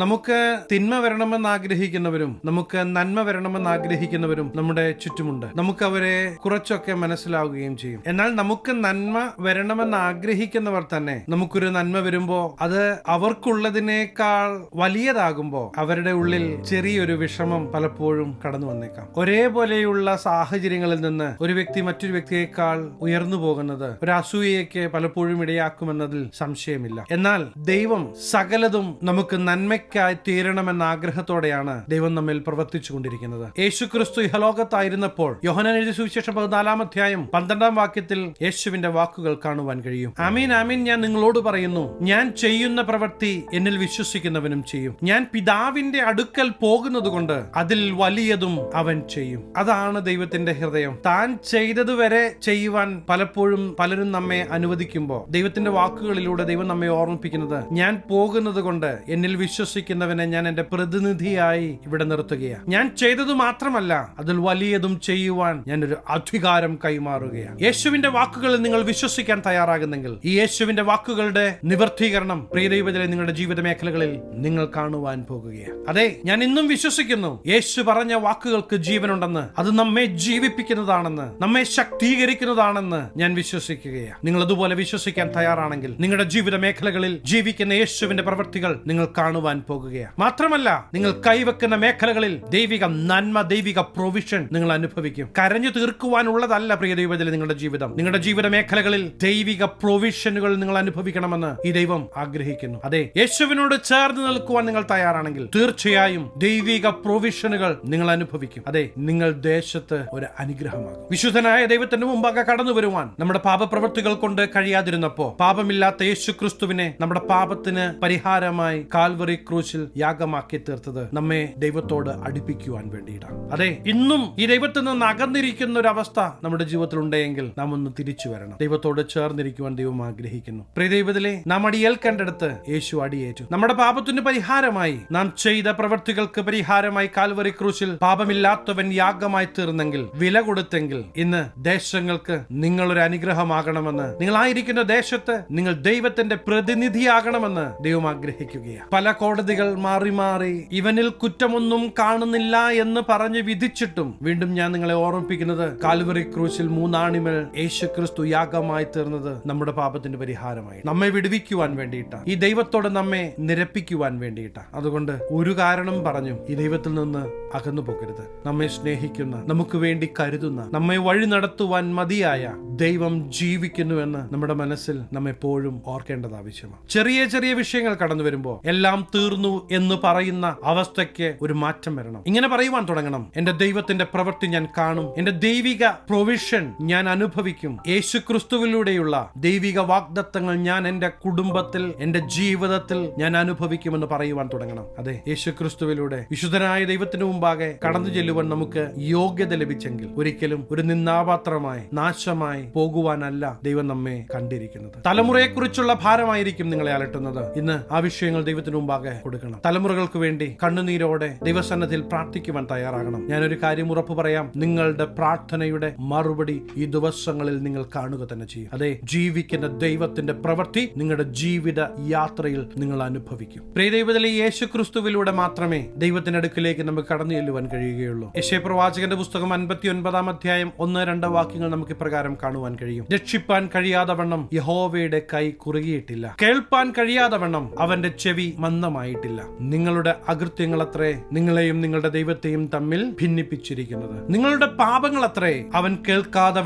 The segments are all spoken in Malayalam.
നമുക്ക് തിന്മ വരണമെന്ന് ആഗ്രഹിക്കുന്നവരും നമുക്ക് നന്മ വരണമെന്ന് ആഗ്രഹിക്കുന്നവരും നമ്മുടെ ചുറ്റുമുണ്ട്. നമുക്ക് അവരെ കുറച്ചൊക്കെ മനസ്സിലാവുകയും ചെയ്യും. എന്നാൽ നമുക്ക് നന്മ വരണമെന്ന് ആഗ്രഹിക്കുന്നവർ തന്നെ നമുക്കൊരു നന്മ വരുമ്പോ അത് അവർക്കുള്ളതിനേക്കാൾ വലിയതാകുമ്പോ അവരുടെ ഉള്ളിൽ ചെറിയൊരു വിഷമം പലപ്പോഴും കടന്നു വന്നേക്കാം. ഒരേപോലെയുള്ള സാഹചര്യങ്ങളിൽ നിന്ന് ഒരു വ്യക്തി മറ്റൊരു വ്യക്തിയേക്കാൾ ഉയർന്നു പോകുന്നത് ഒരു അസൂയയ്ക്ക് പലപ്പോഴും ഇടയാക്കുമെന്നതിൽ സംശയമില്ല. എന്നാൽ ദൈവം സകലതും നമുക്ക് നന്മയ്ക്കായി തീരണമെന്ന ആഗ്രഹത്തോടെയാണ് ദൈവം നമ്മിൽ പ്രവർത്തിച്ചു കൊണ്ടിരിക്കുന്നത്. യേശുക്രിസ്തു ഇഹലോകത്തായിരുന്നപ്പോൾ യോഹന്നാൻ എഴുതിയ സുവിശേഷം 14 അധ്യായം 12 വാക്യത്തിൽ യേശുവിന്റെ വാക്കുകൾ കാണുവാൻ കഴിയും. ആമീൻ ആമീൻ, ഞാൻ നിങ്ങളോട് പറയുന്നു, ഞാൻ ചെയ്യുന്ന പ്രവൃത്തി എന്നിൽ വിശ്വസിക്കുന്നവനും ചെയ്യും. ഞാൻ പിതാവിന്റെ അടുക്കൽ പോകുന്നത് കൊണ്ട് അതിൽ വലിയതും അവൻ ചെയ്യും. അതാണ് ദൈവത്തിന്റെ ഹൃദയം. താൻ ചെയ്തതുവരെ ചെയ്യുവാൻ പലപ്പോഴും പലരും നമ്മെ അനുവദിക്കുമ്പോൾ ദൈവത്തിന്റെ വാക്കുകളിലൂടെ ദൈവം നമ്മെ ഓർമ്മിപ്പിക്കുന്നത്, ഞാൻ പോകുന്നത് കൊണ്ട് എന്നിൽ വിശ്വസിക്കുന്നവനെ ഞാൻ എന്റെ പ്രതിനിധിയായി ഇവിടെ നിർത്തുകയാണ്. ഞാൻ ചെയ്തത് മാത്രമല്ല, അതിൽ വലിയതും ചെയ്യുവാൻ ഞാൻ ഒരു അധികാരം കൈമാറുകയാണ്. യേശുവിന്റെ വാക്കുകളിൽ നിങ്ങൾ വിശ്വസിക്കാൻ തയ്യാറാകുന്നെങ്കിൽ ഈ യേശുവിന്റെ വാക്കുകളുടെ നിവർത്തീകരണം പ്രിയദൈവത്തിലെ നിങ്ങളുടെ ജീവിത മേഖലകളിൽ നിങ്ങൾ കാണുവാൻ പോകുകയാണ്. അതെ, ഞാൻ ഇന്നും വിശ്വസിക്കുന്നു യേശു പറഞ്ഞ വാക്കുകൾക്ക് ജീവനുണ്ടെന്ന്, അത് നമ്മെ ജീവിപ്പിക്കുന്നതാണെന്ന്, നമ്മെ ശക്തീകരിക്കുന്നതാണെന്ന് ഞാൻ വിശ്വസിക്കുകയാണ്. നിങ്ങൾ അതുപോലെ വിശ്വസിക്കാൻ തയ്യാറാണെങ്കിൽ നിങ്ങളുടെ ജീവിത മേഖലകളിൽ ജീവിക്കുന്ന യേശുവിന്റെ പ്രവൃത്തികൾ നിങ്ങൾ കാണുവാൻ പോകുകയാണ്. മാത്രമല്ല, നിങ്ങൾ കൈവെക്കുന്ന മേഖലകളിൽ ദൈവിക നന്മ, ദൈവിക പ്രൊവിഷൻ നിങ്ങൾ അനുഭവിക്കും. കരഞ്ഞു തീർക്കുവാനുള്ളതല്ല പ്രിയ ദൈവത്തിലെ നിങ്ങളുടെ ജീവിതം. നിങ്ങളുടെ ജീവിത മേഖലകളിൽ ദൈവിക പ്രൊവിഷനുകൾ നിങ്ങൾ അനുഭവിക്കണമെന്ന് ഈ ദൈവം ആഗ്രഹിക്കുന്നു. അതെ, യേശുവിനോട് ചേർന്ന് നിൽക്കുവാൻ നിങ്ങൾ തയ്യാറാണെങ്കിൽ തീർച്ചയായും ദൈവിക പ്രൊവിഷനുകൾ നിങ്ങൾ അനുഭവിക്കും. അതെ, നിങ്ങൾ ദേശത്ത് ഒരു അനുഗ്രഹമാകും. വിശുദ്ധനായ ദൈവത്തിന്റെ മുമ്പാകെ കടന്നു വരുവാൻ നമ്മുടെ പാപപ്രവൃത്തികൾ കൊണ്ട് കഴിയാതിരുന്നപ്പോ പാപമില്ലാത്ത യേശു ക്രിസ്തുവിനെ നമ്മുടെ പാപത്തിന് പരിഹാരമായി കാൽവറി ക്രൂശിൽ യാഗമാക്കി തീർത്തത് നമ്മെ ദൈവത്തോട് അടുപ്പിക്കുവാൻ വേണ്ടിയിട്ടാണ്. അതെ, ഇന്നും ഈ ദൈവത്തിൽ നിന്ന് അകന്നിരിക്കുന്ന ഒരു അവസ്ഥ നമ്മുടെ ജീവിതത്തിൽ ഉണ്ടെങ്കിൽ നാം ഒന്ന് തിരിച്ചു വരണം. ദൈവത്തോട് ചേർന്നിരിക്കുവാൻ ദൈവം ആഗ്രഹിക്കുന്നു. പ്രിയ ദൈവത്തിലെ നാം അടിയേൽക്കേണ്ടടുത്ത് യേശു അടിയേറ്റു. നമ്മുടെ പാപത്തിന് പരിഹാരമായി, നാം ചെയ്ത പ്രവൃത്തികൾക്ക് പരിഹാരമായി കാൽവറി ക്രൂശിൽ പാപമില്ലാത്തവൻ യാഗമായി തീർന്നെങ്കിൽ, വില കൊടുത്തെങ്കിൽ, ഇന്ന് ദേശങ്ങൾക്ക് നിങ്ങളൊരു അനുഗ്രഹമാകണമെന്ന്, നിങ്ങളായിരിക്കുന്ന ദേശത്ത് നിങ്ങൾ ദൈവത്തിന്റെ പ്രതിനിധിയാകണമെന്ന് ദൈവം ആഗ്രഹിക്കുകയാണ്. പല കോടതികൾ മാറി മാറി ഇവനിൽ കുറ്റമൊന്നും കാണുന്നില്ല എന്ന് പറഞ്ഞ് വിധിച്ചിട്ടും വീണ്ടും ഞാൻ നിങ്ങളെ ഓർമ്മിപ്പിക്കുന്നത്, കാൽവറി ക്രൂശിൽ 3 ആണിമേൽ യേശു ക്രിസ്തു യാഗമായി തീർന്നത് നമ്മുടെ പാപത്തിന്റെ പരിഹാരമായി, നമ്മെ വിടുവിക്കുവാൻ വേണ്ടിയിട്ടാണ്, ഈ ദൈവത്തോട് നമ്മെ നിരപ്പിക്കുവാൻ വേണ്ടിയിട്ടാണ്. അതുകൊണ്ട് ഒരു കാരണം പറഞ്ഞു ഈ ദൈവത്തിൽ നിന്ന് അകന്നു പോകരുത്. നമ്മെ സ്നേഹിക്കുന്ന, നമുക്ക് വേണ്ടി കരുതുന്ന, നമ്മെ വഴി നടത്തുവാൻ മതിയായ ദൈവം ജീവിക്കുന്നുവെന്ന് നമ്മുടെ മനസ്സിൽ നാം എപ്പോഴും ഓർക്കേണ്ടത് ആവശ്യമാണ്. ചെറിയ ചെറിയ വിഷയങ്ങൾ കടന്നു വരുമ്പോൾ എല്ലാം തീർന്നു എന്ന് പറയുന്ന അവസ്ഥയ്ക്ക് ഒരു മാറ്റം വരണം. ഇങ്ങനെ പറയുവാൻ തുടങ്ങണം, എന്റെ ദൈവത്തിന്റെ പ്രവൃത്തി ഞാൻ കാണും, എന്റെ ദൈവിക പ്രൊവിഷൻ ഞാൻ അനുഭവിക്കും, യേശു ക്രിസ്തുവിലൂടെയുള്ള ദൈവിക വാഗ്ദത്തങ്ങൾ ഞാൻ എന്റെ കുടുംബത്തിൽ, എന്റെ ജീവിതത്തിൽ ഞാൻ അനുഭവിക്കുമെന്ന് പറയുവാൻ തുടങ്ങണം. അതെ, യേശു ക്രിസ്തുവിലൂടെ വിശുദ്ധനായ ദൈവത്തിന് മുമ്പാകെ കടന്നു ചെല്ലുവാൻ നമുക്ക് യോഗ്യത ലഭിച്ചെങ്കിൽ ഒരിക്കലും ഒരു നിന്ദാപാത്രമായി, നാശമായി പോകുവാനല്ല ദൈവം നമ്മെ കണ്ടിരിക്കുന്നത്. തലമുറയെക്കുറിച്ചുള്ള ഭാരമായിരിക്കും നിങ്ങളെ അലട്ടുന്നത്. ഇന്ന് ആ വിഷയങ്ങൾ ദൈവത്തിന് മുമ്പാകെ കൊടുക്കണം. തലമുറകൾക്ക് വേണ്ടി കണ്ണുനീരോടെ ദൈവസന്നിധിയിൽ പ്രാർത്ഥിക്കുവാൻ തയ്യാറാകണം. ഞാനൊരു കാര്യം ഉറപ്പു പറയാം, നിങ്ങളുടെ പ്രാർത്ഥനയുടെ മറുപടി ഈ ദിവസങ്ങളിൽ നിങ്ങൾ കാണുക തന്നെ ചെയ്യും. അതെ, ജീവിക്കുന്ന ദൈവത്തിന്റെ പ്രവൃത്തി നിങ്ങളുടെ ജീവിത യാത്രയിൽ നിങ്ങൾ അനുഭവിക്കും. പ്രിയ ദൈവത്തിലെ യേശു ക്രിസ്തുവിലൂടെ മാത്രമേ ദൈവത്തിന്റെ അടുക്കിലേക്ക് നമുക്ക് കടന്നു ചെല്ലുവാൻ കഴിയുകയുള്ളൂ. യെശയ്യാ പ്രവാചകന്റെ പുസ്തകം 59 അധ്യായം 1-2 വാക്യങ്ങൾ നമുക്ക് ഇപ്രകാരം കാണുവാൻ കഴിയും. രക്ഷിപ്പാൻ കഴിയാതെ വണ്ണം യഹോവയുടെ കൈ കുറുകിയിട്ടില്ല, കേൾപ്പാൻ കഴിയാതെ വണ്ണം അവന്റെ ചെവി മന്ദമായിട്ടില്ല. നിങ്ങളുടെ അകൃത്യങ്ങളത്രേ നിങ്ങളെയും നിങ്ങളുടെ ദൈവത്തെയും തമ്മിൽ ഭിന്നിപ്പിച്ചിരിക്കുന്നത്. നിങ്ങളുടെ പാപങ്ങളത്രേ അവൻ കേൾക്കാതെ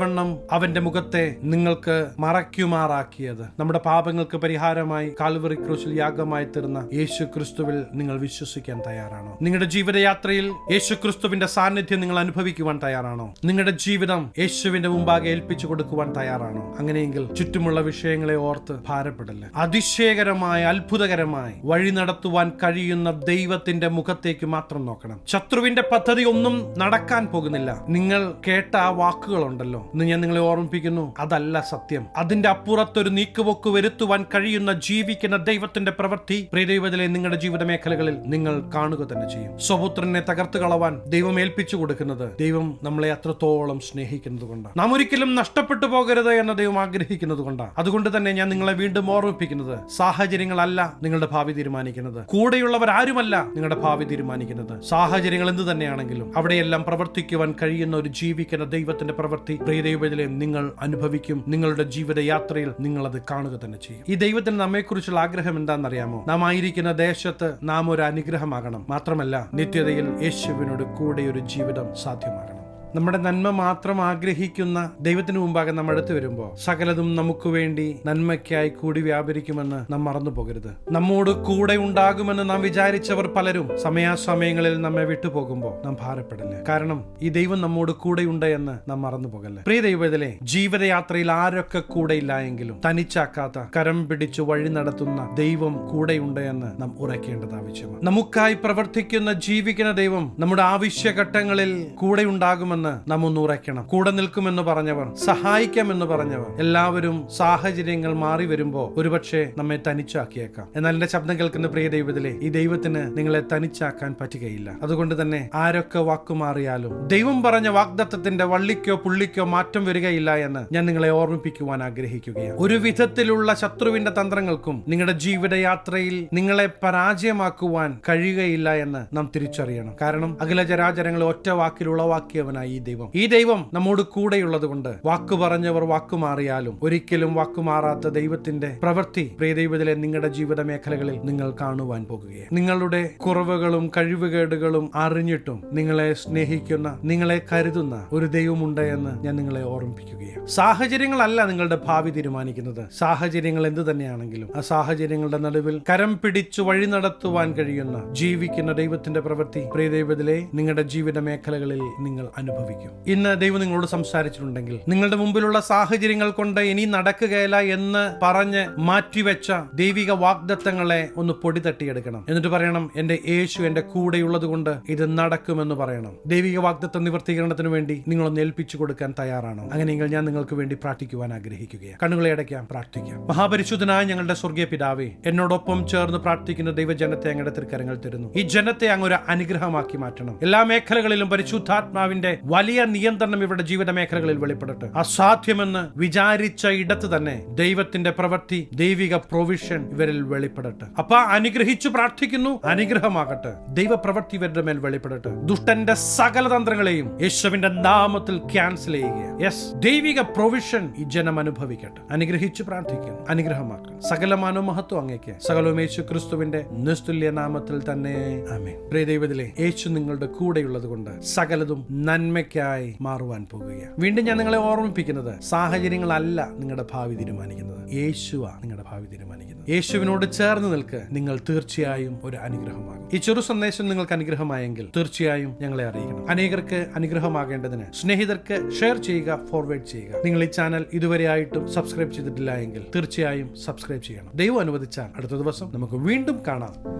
വണ്ണം അവന്റെ മുഖത്തെ നിങ്ങൾക്ക് മറയ്ക്കുമാറാക്കിയത്. നമ്മുടെ പാപങ്ങൾക്ക് പരിഹാരമായി കാൽവറി ക്രൂശിൽ യാഗമായി തീർന്ന യേശു ക്രിസ്തുവിൽ നിങ്ങൾ വിശ്വസിക്കാൻ തയ്യാറാണോ? നിങ്ങളുടെ ജീവിതയാത്രയിൽ യേശു ക്രിസ്തുവിന്റെ സാന്നിധ്യം നിങ്ങൾ അനുഭവിക്കുവാൻ തയ്യാറാണോ? നിങ്ങളുടെ ജീവിതം യേശുവിന്റെ മുമ്പാകെ ഏൽപ്പിച്ചു കൊടുക്കുവാൻ തയ്യാറാണോ? അങ്ങനെയെങ്കിൽ ചുറ്റുമുള്ള വിഷയങ്ങളെ ഓർത്ത് ഭാരപ്പെടല്ല. അതിശയകരമായ, അത്ഭുതകരമായി വഴി നടത്തുവാൻ കഴിയുന്ന ദൈവത്തിന്റെ മുഖത്തേക്ക് മാത്രം നോക്കണം. ശത്രുവിന്റെ പദ്ധതി ഒന്നും നടക്കാൻ പോകുന്നില്ല. നിങ്ങൾ കേട്ട ആ വാക്കുകളുണ്ടല്ലോ, ഇന്ന് ഞാൻ നിങ്ങളെ ഓർമ്മിപ്പിക്കുന്നു, അതല്ല സത്യം. അതിന്റെ അപ്പുറത്തൊരു നീക്കുപോക്ക് വരുത്തുവാൻ കഴിയുന്ന ജീവിക്കുന്ന ദൈവത്തിന്റെ പ്രവൃത്തി പ്രിയദൈവത്തിലെ നിങ്ങളുടെ ജീവിത മേഖലകളിൽ നിങ്ങൾ കാണുക തന്നെ ചെയ്യും. സ്വപുത്രനെ തകർത്ത് കളവാൻ ദൈവം ഏൽപ്പിച്ചു കൊടുക്കുന്നത് ദൈവം നമ്മളെ അത്രത്തോളം സ്നേഹിക്കുന്നത് കൊണ്ടാണ്. നാം ഒരിക്കലും നഷ്ടപ്പെട്ടു പോകരുത് എന്ന് ദൈവം ആഗ്രഹിക്കുന്നത് കൊണ്ടാണ്. അതുകൊണ്ട് തന്നെ ഞാൻ നിങ്ങളെ വീണ്ടും ഓർമ്മിപ്പിക്കുന്നത്, സാഹചര്യങ്ങളല്ല നിങ്ങളുടെ ഭാവി തീരുമാനിക്കുന്നത്. തീരുമാനിക്കുന്നത്. കൂടെയുള്ളവർ ആരുമല്ല നിങ്ങളുടെ ഭാവി തീരുമാനിക്കുന്നത്. സാഹചര്യങ്ങൾ എന്ത് തന്നെയാണെങ്കിലും അവിടെയെല്ലാം പ്രവർത്തിക്കുവാൻ കഴിയുന്ന ഒരു ജീവിക്കുന്ന ദൈവത്തിന്റെ പ്രവൃത്തി പ്രിയദൈവത്തിലെ നിങ്ങൾ അനുഭവിക്കും. നിങ്ങളുടെ ജീവിതയാത്രയിൽ നിങ്ങൾ അത് കാണുക തന്നെ ചെയ്യും. ഈ ദൈവത്തിന് നമ്മെക്കുറിച്ചുള്ള ആഗ്രഹം എന്താണെന്നറിയാമോ? നാം ആയിരിക്കുന്ന ദേശത്ത് നാം ഒരു അനുഗ്രഹമാകണം. മാത്രമല്ല നിത്യതയിൽ യേശുവിനോട് കൂടെ ഒരു ജീവിതം സാധ്യമാകണം. നമ്മുടെ നന്മ മാത്രം ആഗ്രഹിക്കുന്ന ദൈവത്തിന് മുമ്പാകെ നാം അടുത്ത് വരുമ്പോൾ സകലതും നമുക്ക് വേണ്ടി നന്മയ്ക്കായി കൂടി വ്യാപരിക്കുമെന്ന് നാം മറന്നു പോകരുത്. നമ്മോട് കൂടെ ഉണ്ടാകുമെന്ന് നാം വിചാരിച്ചവർ പലരും സമയാസമയങ്ങളിൽ നമ്മെ വിട്ടുപോകുമ്പോൾ നാം ഭാരപ്പെടില്ല. കാരണം ഈ ദൈവം നമ്മോട് കൂടെയുണ്ട് എന്ന് നാം മറന്നു പോകല്ലേ. പ്രിയ ദൈവത്തിലെ ജീവിതയാത്രയിൽ ആരൊക്കെ കൂടെയില്ല എങ്കിലും തനിച്ചാക്കാത്ത, കരം പിടിച്ചു വഴി നടത്തുന്ന ദൈവം കൂടെയുണ്ട് എന്ന് നാം ഉറക്കേണ്ടത് ആവശ്യമാണ്. നമുക്കായി പ്രവർത്തിക്കുന്ന ജീവിക്കുന്ന ദൈവം നമ്മുടെ ആവശ്യഘട്ടങ്ങളിൽ കൂടെയുണ്ടാകുമെന്ന് നാം ഒന്ന് ഉറയ്ക്കണം. കൂടെ നിൽക്കുമെന്ന് പറഞ്ഞവർ, സഹായിക്കാമെന്ന് പറഞ്ഞവർ എല്ലാവരും സാഹചര്യങ്ങൾ മാറി വരുമ്പോ ഒരുപക്ഷെ നമ്മെ തനിച്ചാക്കിയേക്കാം. എന്നാൽ എന്റെ ശബ്ദം കേൾക്കുന്ന പ്രിയ ദൈവത്തിലെ ഈ ദൈവത്തിന് നിങ്ങളെ തനിച്ചാക്കാൻ പറ്റുകയില്ല. അതുകൊണ്ട് തന്നെ ആരൊക്കെ വാക്കുമാറിയാലും ദൈവം പറഞ്ഞ വാഗ്ദത്തത്തിന്റെ വള്ളിക്കോ പുള്ളിക്കോ മാറ്റം വരികയില്ല എന്ന് ഞാൻ നിങ്ങളെ ഓർമ്മിപ്പിക്കുവാൻ ആഗ്രഹിക്കുകയാണ്. ഒരു വിധത്തിലുള്ള ശത്രുവിന്റെ തന്ത്രങ്ങൾക്കും നിങ്ങളുടെ ജീവിതയാത്രയിൽ നിങ്ങളെ പരാജയമാക്കുവാൻ കഴിയുകയില്ല എന്ന് നാം തിരിച്ചറിയണം. കാരണം അഖില ജരാചരങ്ങളെ ഒറ്റ വാക്കിൽ ഉളവാക്കിയവനായി ഈ ദൈവം നമ്മോട് കൂടെയുള്ളത് കൊണ്ട് വാക്കു പറഞ്ഞവർ വാക്കുമാറിയാലും ഒരിക്കലും വാക്കുമാറാത്ത ദൈവത്തിന്റെ പ്രവൃത്തി പ്രിയ ദൈവത്തിലെ നിങ്ങളുടെ ജീവിത മേഖലകളിൽ നിങ്ങൾ കാണുവാൻ പോകുകയാണ്. നിങ്ങളുടെ കുറവുകളും കഴിവുകേടുകളും അറിഞ്ഞിട്ടും നിങ്ങളെ സ്നേഹിക്കുന്ന, നിങ്ങളെ കരുതുന്ന ഒരു ദൈവമുണ്ട് എന്ന് ഞാൻ നിങ്ങളെ ഓർമ്മിപ്പിക്കുകയാണ്. സാഹചര്യങ്ങളല്ല നിങ്ങളുടെ ഭാവി തീരുമാനിക്കുന്നത്. സാഹചര്യങ്ങൾ എന്ത് തന്നെയാണെങ്കിലും ആ സാഹചര്യങ്ങളുടെ നടുവിൽ കരം പിടിച്ചു വഴി നടത്തുവാൻ കഴിയുന്ന ജീവിക്കുന്ന ദൈവത്തിന്റെ പ്രവൃത്തി പ്രിയ ദൈവത്തിലെ നിങ്ങളുടെ ജീവിത മേഖലകളിൽ നിങ്ങൾ അനുഭവിക്കും. ഇന്ന് ദൈവം നിങ്ങളോട് സംസാരിച്ചിട്ടുണ്ടെങ്കിൽ നിങ്ങളുടെ മുമ്പിലുള്ള സാഹചര്യങ്ങൾ കൊണ്ട് ഇനി നടക്കുകയില്ല എന്ന് പറഞ്ഞ് മാറ്റിവെച്ച ദൈവിക വാഗ്ദത്തങ്ങളെ ഒന്ന് പൊടി തട്ടിയെടുക്കണം. എന്നിട്ട് പറയണം, എന്റെ യേശു എന്റെ കൂടെയുള്ളത് കൊണ്ട് ഇത് നടക്കുമെന്ന് പറയണം. ദൈവിക വാഗ്ദത്ത നിവർത്തീകരണത്തിന് വേണ്ടി നിങ്ങളൊന്ന് ഏൽപ്പിച്ചു കൊടുക്കാൻ തയ്യാറാണോ? അങ്ങനെയെങ്കിൽ ഞാൻ നിങ്ങൾക്ക് വേണ്ടി പ്രാർത്ഥിക്കുവാൻ ആഗ്രഹിക്കുകയാണ്. കണ്ണുകളെ അടയ്ക്കാം, പ്രാർത്ഥിക്കാം. മഹാപരിശുദ്ധനായ ഞങ്ങളുടെ സ്വർഗീയ പിതാവേ, എന്നോടൊപ്പം ചേർന്ന് പ്രാർത്ഥിക്കുന്ന ദൈവജനത്തെ അങ്ങയുടെ തൃക്കരങ്ങൾ തരുന്നു. ഈ ജനത്തെ അങ്ങ് ഒരു അനുഗ്രഹമാക്കി മാറ്റണം. എല്ലാ മേഖലകളിലും പരിശുദ്ധാത്മാവിന്റെ വലിയ നിയന്ത്രണം ഇവരുടെ ജീവിത മേഖലകളിൽ വെളിപ്പെടട്ടെ. അസാധ്യമെന്ന് വിചാരിച്ച ഇടത്ത് തന്നെ ദൈവത്തിന്റെ പ്രവൃത്തി, ദൈവിക പ്രൊവിഷൻ ഇവരിൽ വെളിപ്പെടട്ടെ. അപ്പ അനുഗ്രഹിച്ചു പ്രാർത്ഥിക്കുന്നു, അനുഗ്രഹമാകട്ടെ. ദൈവ പ്രവൃത്തി ഇവരുടെ മേൽ വെളിപ്പെടട്ടെ. ദുഷ്ടന്റെ സകല തന്ത്രങ്ങളെയും യേശുവിന്റെ നാമത്തിൽ ക്യാൻസൽ ചെയ്യുക. യെസ്, ദൈവിക പ്രൊവിഷൻ ഈ ജനം അനുഭവിക്കട്ടെ. അനുഗ്രഹിച്ചു പ്രാർത്ഥിക്കുന്നു, അനുഗ്രഹമാക്കുക. സകല മനോമഹത്വം അങ്ങേക്ക്, സകലവും യേശു ക്രിസ്തുവിന്റെ നിസ്തുല്യ നാമത്തിൽ തന്നെ ആമേൻ. പ്രിയ ദൈവത്തിലെ യേശു നിങ്ങളുടെ കൂടെയുള്ളത് കൊണ്ട് സകലതും നന്മയ്ക്കായി മാറുവാൻ പോകുകയാണ്. വീണ്ടും ഞാൻ നിങ്ങളെ ഓർമ്മിപ്പിക്കുന്നത്, സാഹചര്യങ്ങളല്ല നിങ്ങളുടെ ഭാവി തീരുമാനിക്കുന്നത്, യേശുവാ നിങ്ങളുടെ ഭാവി തീരുമാനിക്കുന്നത്. യേശുവിനോട് ചേർന്ന് നിൽക്ക്, നിങ്ങൾ തീർച്ചയായും ഒരു അനുഗ്രഹമാകും. ഈ ചെറു സന്ദേശം നിങ്ങൾക്ക് അനുഗ്രഹമായെങ്കിൽ തീർച്ചയായും ഞങ്ങളെ അറിയിക്കണം. അനേകർക്ക് അനുഗ്രഹമാകേണ്ടതിന് സ്നേഹിതർക്ക് ഷെയർ ചെയ്യുക, ഫോർവേഡ് ചെയ്യുക. നിങ്ങൾ ഈ ചാനൽ ഇതുവരെയായിട്ടും സബ്സ്ക്രൈബ് ചെയ്തിട്ടില്ല എങ്കിൽ തീർച്ചയായും സബ്സ്ക്രൈബ് ചെയ്യണം. ദൈവം അനുവദിച്ചാൽ അടുത്ത ദിവസം നമുക്ക് വീണ്ടും കാണാം.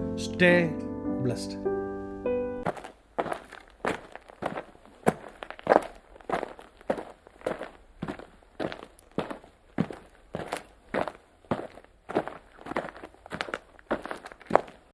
Stay blessed.